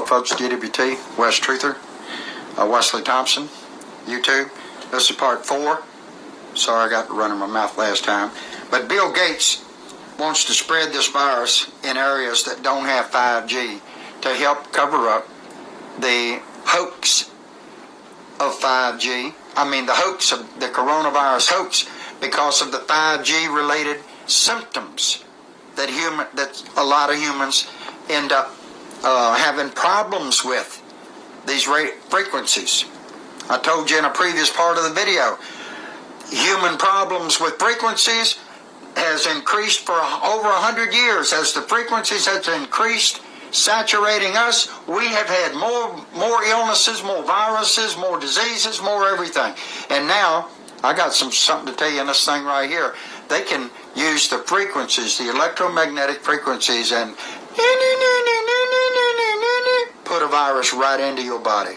Hello folks, GWT, Wes Truther, Wesley Thompson, YouTube. This is part 4. Sorry I got to run in my mouth last time. But Bill Gates wants to spread this virus in areas that don't have 5G to help cover up the hoax of 5G. I mean the hoax of the coronavirus hoax because of the 5G related symptoms that a lot of humans end up having problems with these frequencies. I told you in a previous part of the video, human problems with frequencies has increased for over 100 years. As the frequencies have increased, saturating us, we have had more illnesses, more viruses, more diseases, more everything. And now, I got something to tell you in this thing right here. They can use the frequencies, the electromagnetic frequencies, and put a virus right into your body.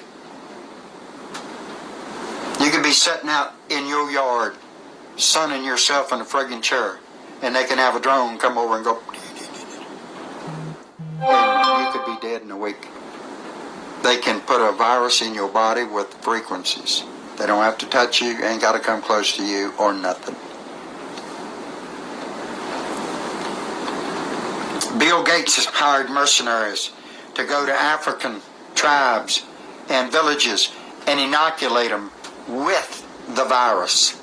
You could be sitting out in your yard, sunning yourself in a friggin' chair, and they can have a drone come over and go, and you could be dead in a week. They can put a virus in your body with frequencies. They don't have to touch you, ain't got to come close to you or nothing. Bill Gates has hired mercenaries to go to African tribes and villages and inoculate them with the virus.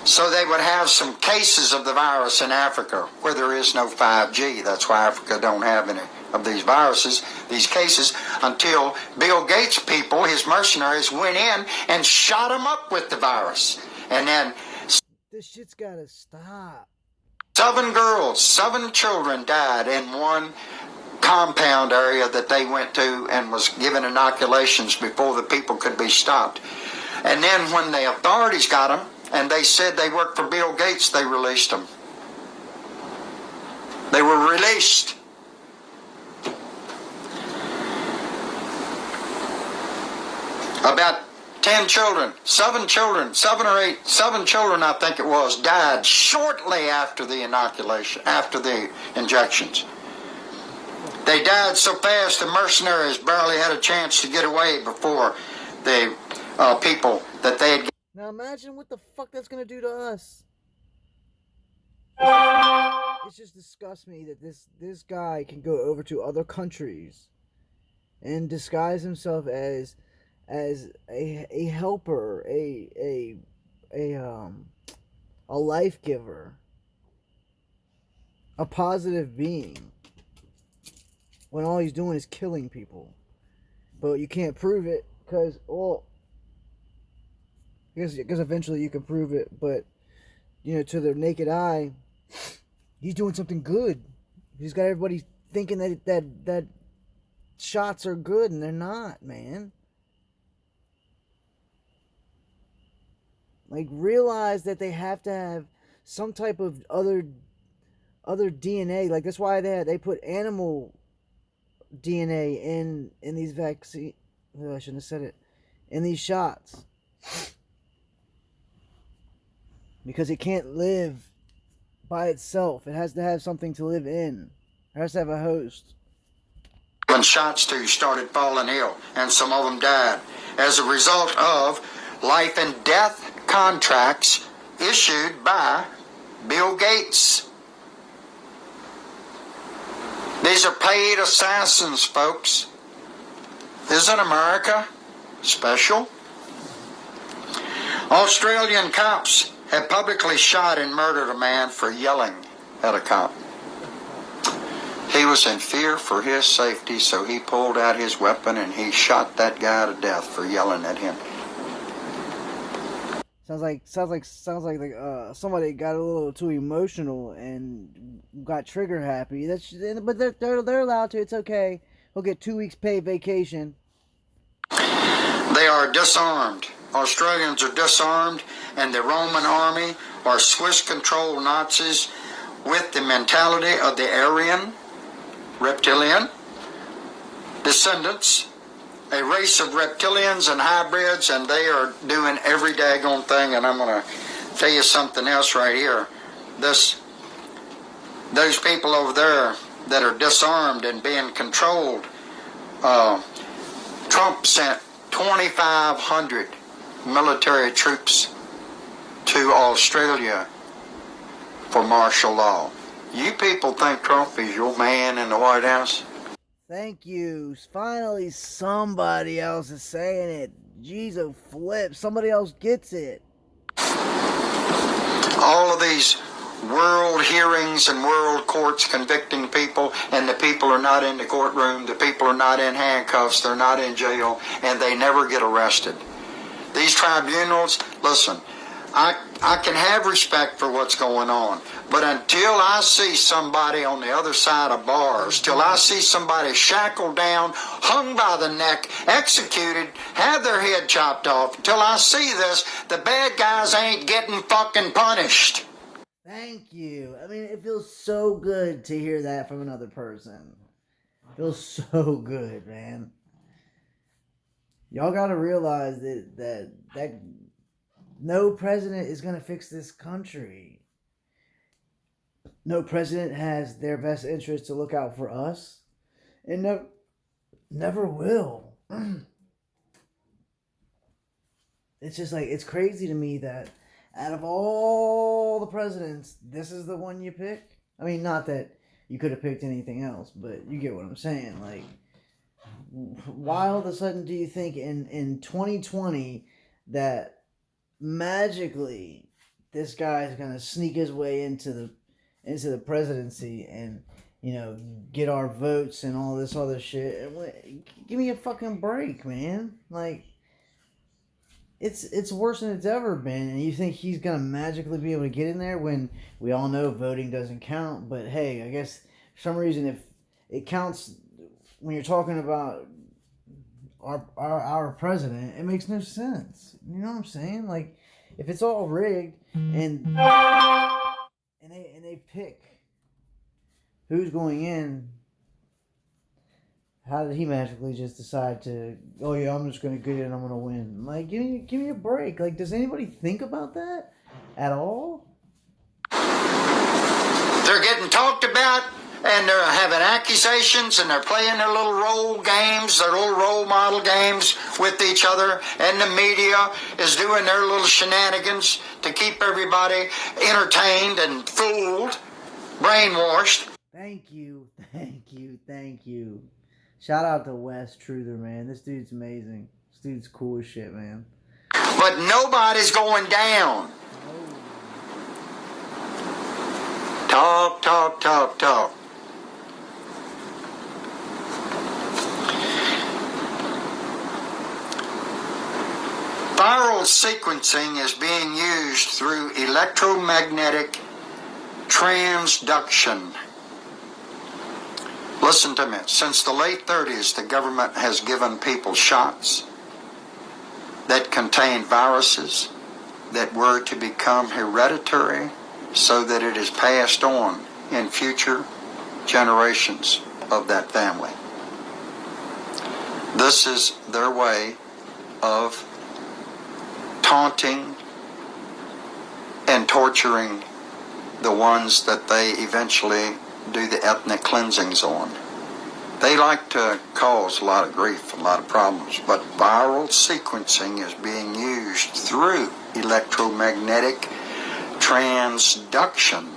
So they would have some cases of the virus in Africa where there is no 5G. That's why Africa don't have any of these viruses, these cases, until Bill Gates' people, his mercenaries, went in and shot them up with the virus. And then this shit's gotta stop. 7 children died in one compound area that they went to and was given inoculations before the people could be stopped. And then when the authorities got them and they said they worked for Bill Gates, they released them. They were released. About 7 children, 7 children I think it was, died shortly after the inoculation, after the injections. They died so fast the mercenaries barely had a chance to get away before the people that they had. Now imagine what the fuck that's gonna do to us. It just disgusts me that this guy can go over to other countries and disguise himself as a helper, a life giver, a positive being, when all he's doing is killing people. But you can't prove it because eventually you can prove it, but to the naked eye, he's doing something good. He's got everybody thinking that shots are good, and they're not, man. Like, realize that they have to have some type of other DNA. Like, that's why they put animal DNA in these vaccines. Oh, I shouldn't have said it. In these shots. Because it can't live by itself. It has to have something to live in. It has to have a host. When shots too started falling ill, and some of them died as a result of life and death contracts issued by Bill Gates. These are paid assassins, folks. Isn't America special? Australian cops have publicly shot and murdered a man for yelling at a cop. He was in fear for his safety, so he pulled out his weapon and he shot that guy to death for yelling at him. Sounds like somebody got a little too emotional and got trigger happy. But they're allowed to. It's okay. He'll get 2 weeks paid vacation. They are disarmed. Australians are disarmed, and the Roman army are Swiss-controlled Nazis with the mentality of the Aryan, reptilian descendants. A race of reptilians and hybrids, and they are doing every daggone thing. And I'm going to tell you something else right here. Those people over there that are disarmed and being controlled Trump sent 2,500 military troops to Australia for martial law. You people think Trump is your man in the White House? Thank you. Finally, somebody else is saying it. Jesus flip. Somebody else gets it. All of these world hearings and world courts convicting people, and the people are not in the courtroom, the people are not in handcuffs, they're not in jail, and they never get arrested. These tribunals, listen, I can have respect for what's going on, but until I see somebody on the other side of bars, till I see somebody shackled down, hung by the neck, executed, have their head chopped off, until I see this, the bad guys ain't getting fucking punished. Thank you. I mean, it feels so good to hear that from another person. It feels so good, man. Y'all gotta realize that no president is gonna fix this country. No president has their best interest to look out for us, and never will. It's just like, it's crazy to me that out of all the presidents, this is the one you pick. I mean, not that you could have picked anything else, but you get what I'm saying. Like, why all of a sudden do you think in 2020 that magically this guy is gonna sneak his way into the presidency and, you know, get our votes and all this other shit? Give me a fucking break, man. Like, it's worse than it's ever been, and you think he's gonna magically be able to get in there when we all know voting doesn't count? But hey, I guess for some reason, if it counts when you're talking about our president, it makes no sense. You know what I'm saying? Like, if it's all rigged and they pick who's going in, how did he magically just decide to, oh yeah, I'm just gonna get in, I'm gonna win? Like, give me a break. Like, does anybody think about that at all? They're getting talked about, and they're having accusations, and they're playing their little role games, their little role model games with each other, and the media is doing their little shenanigans to keep everybody entertained and fooled, brainwashed. Thank you. Shout out to Wes Truther, man. This dude's amazing. This dude's cool as shit, man. But nobody's going down. Talk. Viral sequencing is being used through electromagnetic transduction. Listen to me. Since the late 30s, the government has given people shots that contain viruses that were to become hereditary so that it is passed on in future generations of that family. This is their way of taunting and torturing the ones that they eventually do the ethnic cleansings on. They like to cause a lot of grief, a lot of problems, but viral sequencing is being used through electromagnetic transduction.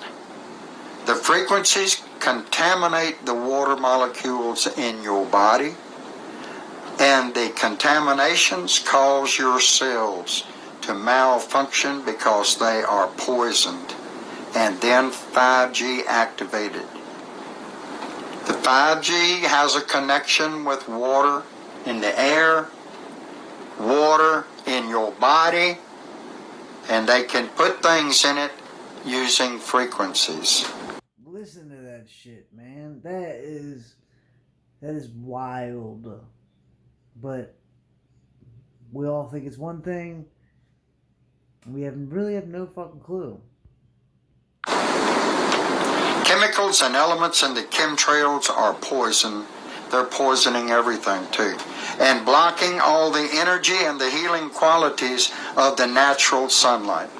The frequencies contaminate the water molecules in your body, and the contaminations cause your cells to malfunction because they are poisoned and then 5G activated. The 5G has a connection with water in the air, water in your body, and they can put things in it using frequencies. Listen to that shit, man. That is wild. But we all think it's one thing. We really have no fucking clue. Chemicals and elements in the chemtrails are poison. They're poisoning everything too, and blocking all the energy and the healing qualities of the natural sunlight.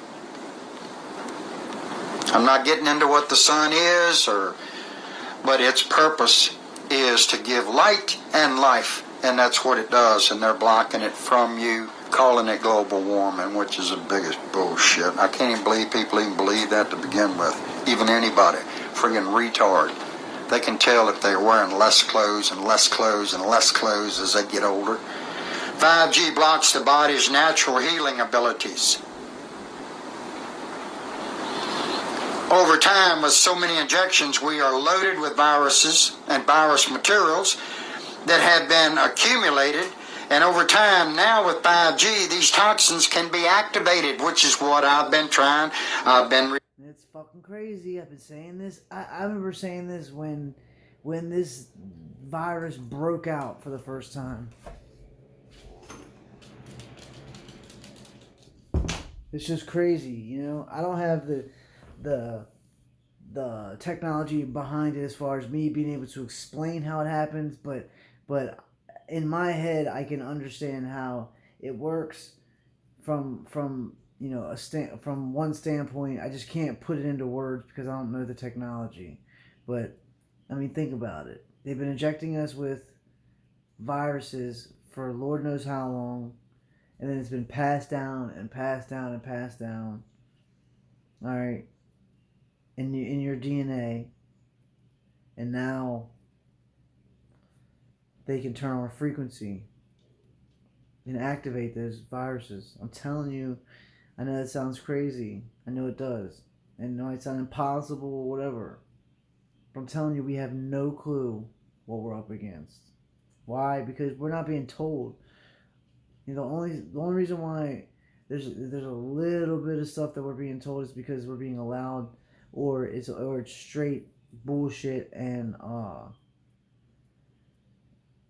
I'm not getting into what the sun is, but its purpose is to give light and life, and that's what it does, and they're blocking it from you, calling it global warming, which is the biggest bullshit. I can't even believe people even believe that to begin with. Even anybody. Friggin' retard. They can tell if they're wearing less clothes and less clothes and less clothes as they get older. 5G blocks the body's natural healing abilities. Over time, with so many injections, we are loaded with viruses and virus materials that have been accumulated. And over time, now with 5G, these toxins can be activated, which is what I've been trying. It's fucking crazy. I've been saying this. I remember saying this when this virus broke out for the first time. It's just crazy, you know. I don't have the technology behind it as far as me being able to explain how it happens, but in my head I can understand how it works from you know from one standpoint. I just can't put it into words because I don't know the technology. But I mean, think about it. They've been injecting us with viruses for Lord knows how long, and then it's been passed down and passed down and passed down. All right, in your DNA, and now they can turn on a frequency and activate those viruses. I'm telling you, I know that sounds crazy. I know it does. And it might sound impossible or whatever. But I'm telling you, we have no clue what we're up against. Why? Because we're not being told. You know, the only reason why there's a little bit of stuff that we're being told is because we're being allowed, or it's straight bullshit, and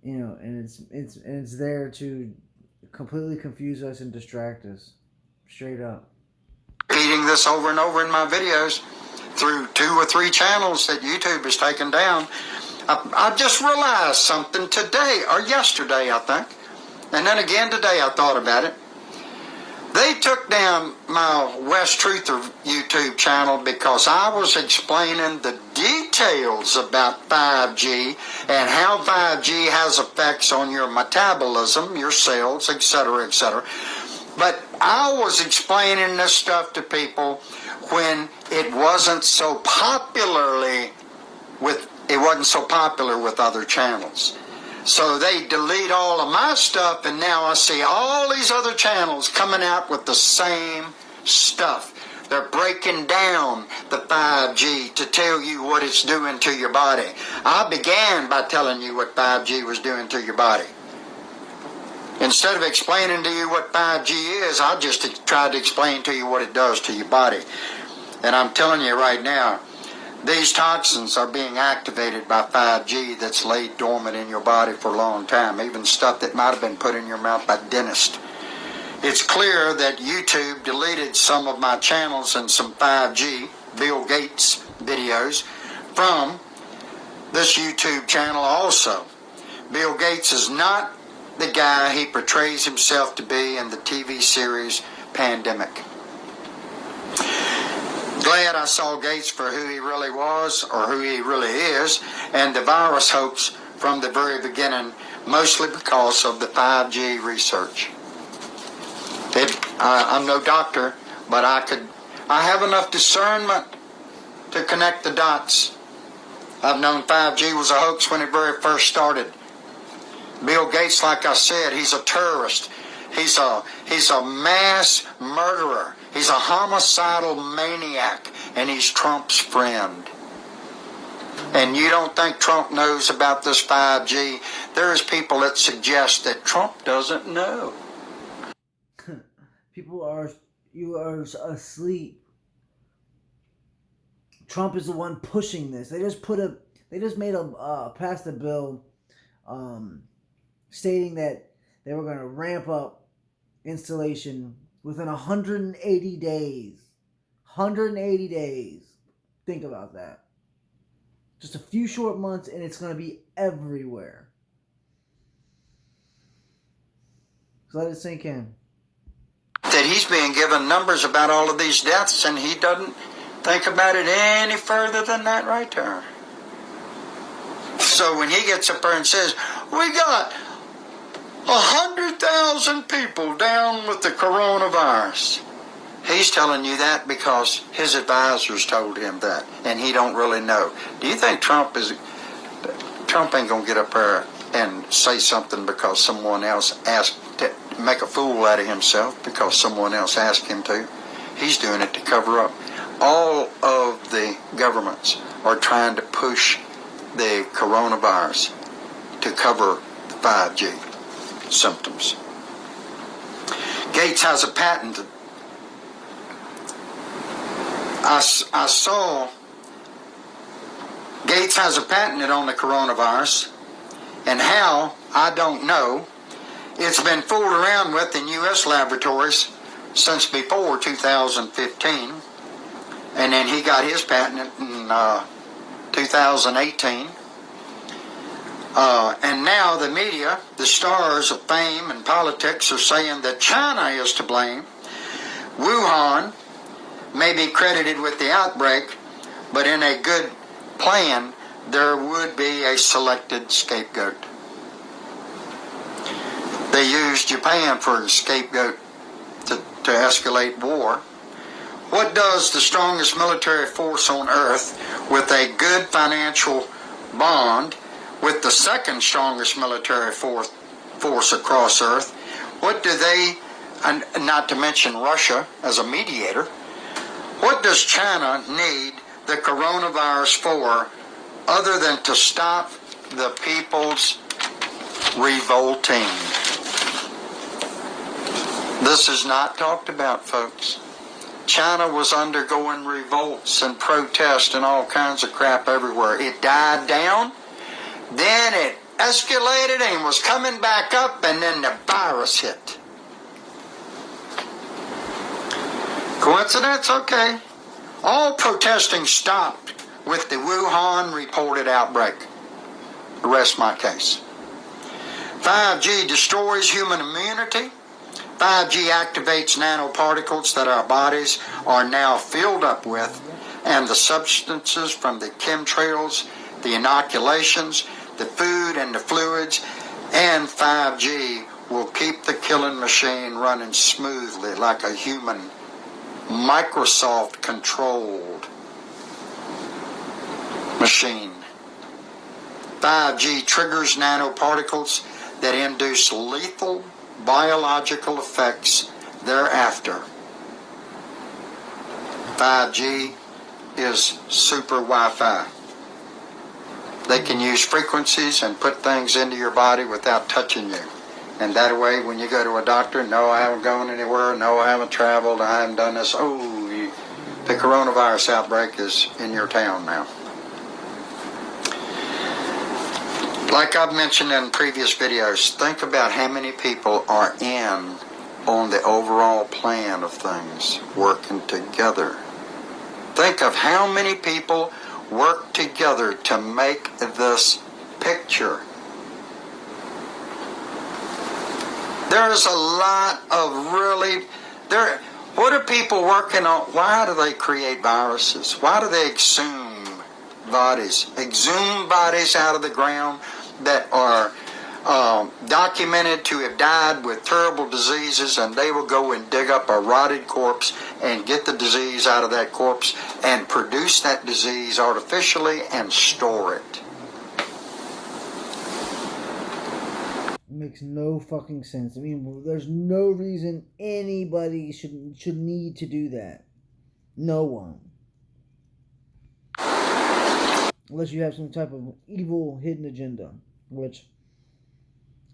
you know, and it's there to completely confuse us and distract us, straight up. Repeating this over and over in my videos through 2 or 3 channels that YouTube has taken down. I just realized something today or yesterday, I think, and then again today I thought about it. They took down my Wes Truther YouTube channel because I was explaining the details about 5G and how 5G has effects on your metabolism, your cells, etc., etc. But I was explaining this stuff to people when it wasn't so popular with other channels. So they delete all of my stuff, and now I see all these other channels coming out with the same stuff. They're breaking down the 5G to tell you what it's doing to your body. I began by telling you what 5G was doing to your body. Instead of explaining to you what 5G is, I just tried to explain to you what it does to your body. And I'm telling you right now, these toxins are being activated by 5G that's laid dormant in your body for a long time, even stuff that might have been put in your mouth by dentists. It's clear that YouTube deleted some of my channels and some 5G, Bill Gates videos, from this YouTube channel also. Bill Gates is not the guy he portrays himself to be in the TV series Pandemic. Glad I saw Gates for who he really was, or who he really is, and the virus hoax from the very beginning, mostly because of the 5G research. I'm no doctor, but I have enough discernment to connect the dots. I've known 5G was a hoax when it very first started. Bill Gates, like I said, he's a terrorist. He's a mass murderer. He's a homicidal maniac, and he's Trump's friend. And you don't think Trump knows about this 5G? There's people that suggest that Trump doesn't know. You are asleep. Trump is the one pushing this. They just passed a bill, stating that they were going to ramp up installation within 180 days. 180 days. Think about that. Just a few short months, and it's going to be everywhere. So let it sink in. That he's being given numbers about all of these deaths, and he doesn't think about it any further than that right there. So when he gets up there and says, we got 100,000 people down with the coronavirus, he's telling you that because his advisors told him that, and he don't really know. Do you think Trump ain't gonna get up there and say something because someone else asked to make a fool out of himself because someone else asked him to? He's doing it to cover up. All of the governments are trying to push the coronavirus to cover 5G symptoms. Gates has a patent. I saw Gates has a patent on the coronavirus, and how, I don't know. It's been fooled around with in U.S. laboratories since before 2015, and then he got his patent in 2018. And now the media, the stars of fame and politics, are saying that China is to blame. Wuhan may be credited with the outbreak, but in a good plan, there would be a selected scapegoat. They used Japan for a scapegoat to escalate war. What does the strongest military force on earth, with a good financial bond with the second strongest military force across earth, what do they, and not to mention Russia as a mediator, what does China need the coronavirus for other than to stop the people's revolting? This is not talked about, folks. China was undergoing revolts and protests and all kinds of crap everywhere. It died down, then it escalated and was coming back up, and then the virus hit. Coincidence? Okay. All protesting stopped with the Wuhan reported outbreak. Rest my case. 5G destroys human immunity. 5G activates nanoparticles that our bodies are now filled up with, and the substances from the chemtrails, the inoculations, the food and the fluids, and 5G will keep the killing machine running smoothly like a human, Microsoft-controlled machine. 5G triggers nanoparticles that induce lethal biological effects thereafter. 5G is super Wi-Fi. They can use frequencies and put things into your body without touching you. And that way, when you go to a doctor, no, I haven't gone anywhere, no, I haven't traveled, I haven't done this. Oh, the coronavirus outbreak is in your town now. Like I've mentioned in previous videos, think about how many people are in on the overall plan of things, working together. Think of how many people work together to make this picture. There's a lot of what are people working on? Why do they create viruses? Why do they exhume bodies out of the ground that are documented to have died with terrible diseases, and they will go and dig up a rotted corpse and get the disease out of that corpse and produce that disease artificially and store it. Makes no fucking sense. I mean, there's no reason anybody should need to do that. No one. Unless you have some type of evil hidden agenda, which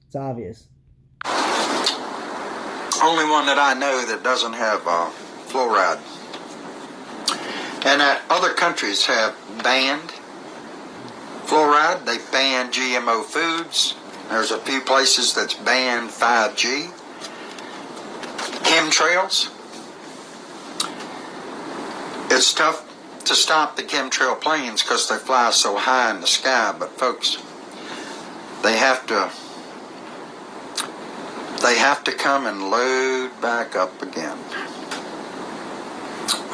it's obvious. Only one that I know that doesn't have fluoride. And other countries have banned fluoride. They banned GMO foods. There's a few places that's banned 5G. Chemtrails. It's tough to stop the chemtrail planes because they fly so high in the sky, but folks, they have to come and load back up again.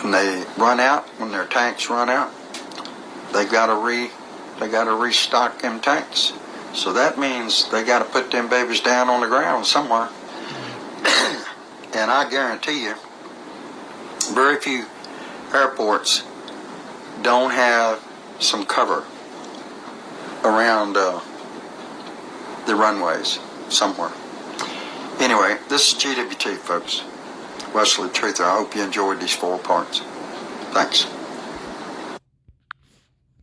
When they run out, when their tanks run out, they've got to they got to restock them tanks. So that means they got to put them babies down on the ground somewhere. And I guarantee you, very few airports don't have some cover around the runways somewhere. Anyway, this is GWT, folks. Wesley Truther. I hope you enjoyed these 4 parts. Thanks.